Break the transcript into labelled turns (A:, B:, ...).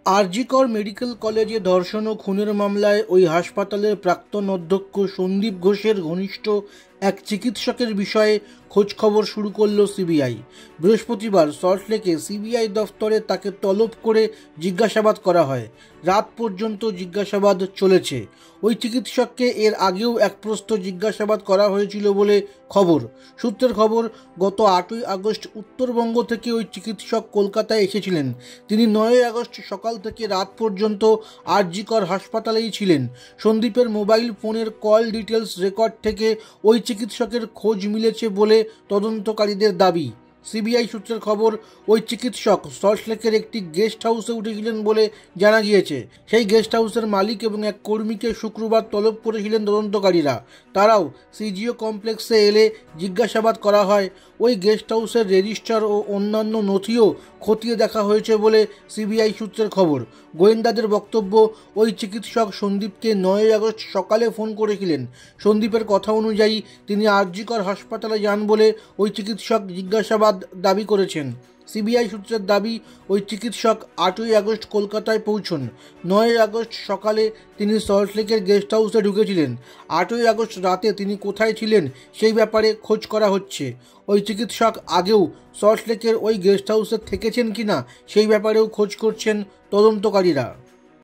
A: RG Kar medical কলেজে ধর্ষণ ও খুনের মামলায় ওই হাসপাতালের প্রাক্তন অধ্যক্ষ সন্দীপ ঘোষের ঘনিষ্ঠ এক চিকিৎসকের বিষয়ে খোঁজখবর শুরু করল সিবিআই। বৃহস্পতিবার সল্টলেকে সিবিআই দফতরে তাকে তলব করে জিজ্ঞাসাবাদ করা হয়। রাত পর্যন্ত জিজ্ঞাসাবাদ চলেছে। ওই চিকিৎসককে এর আগেও এক প্রশ্ন জিজ্ঞাসাবাদ করা হয়েছিল বলে খবর। সূত্রের খবর, গত 8ই আগস্ট উত্তরবঙ্গ থেকে ওই চিকিৎসক কলকাতায় এসেছিলেন। তিনি 9ই আগস্ট সকাল থেকে রাত পর্যন্ত আরজিকর হাসপাতালেই ছিলেন। সন্দীপের মোবাইল ফোনের কল ডিটেলস রেকর্ড থেকে ওই চিকিৎসকের খোঁজ মিলেছে বলে তদন্তকারীদের দাবি। সিবিআই সূত্রের খবর, ওই চিকিৎসক সল্টলেকের একটি গেস্ট হাউসে উঠেছিলেন বলে জানা গিয়েছে। সেই গেস্ট হাউসের মালিক এবং এক কর্মীকে শুক্রবার তলব করেছিলেন তদন্তকারীরা। তারাও সিজিও কমপ্লেক্সে এলে জিজ্ঞাসাবাদ করা হয়। ওই গেস্ট হাউসের রেজিস্টার ও অন্যান্য নথিও খতিয়ে দেখা হয়েছে বলে সিবিআই সূত্রের খবর। গোয়েন্দাদের বক্তব্য, ওই চিকিৎসক সন্দীপকে 9ই আগস্ট সকালে ফোন করেছিলেন। সন্দীপের কথা অনুযায়ী তিনি আরজিকর হাসপাতালে যান বলে ওই চিকিৎসক জিজ্ঞাসাবাদ দাবি করেছেন। সিবিআই সূত্রের দাবি, ওই চিকিৎসক 8ই আগস্ট কলকাতায় পৌঁছন। 9ই আগস্ট সকালে তিনি সল্টলেকের গেস্ট হাউসে ঢুকেছিলেন। 8ই আগস্ট রাতে তিনি কোথায় ছিলেন সেই ব্যাপারে খোঁজ করা হচ্ছে। ওই চিকিৎসক আগেও সল্টলেকের ওই গেস্ট হাউসে থেকেছেন কিনা সেই ব্যাপারেও খোঁজ করছেন তদন্তকারীরা।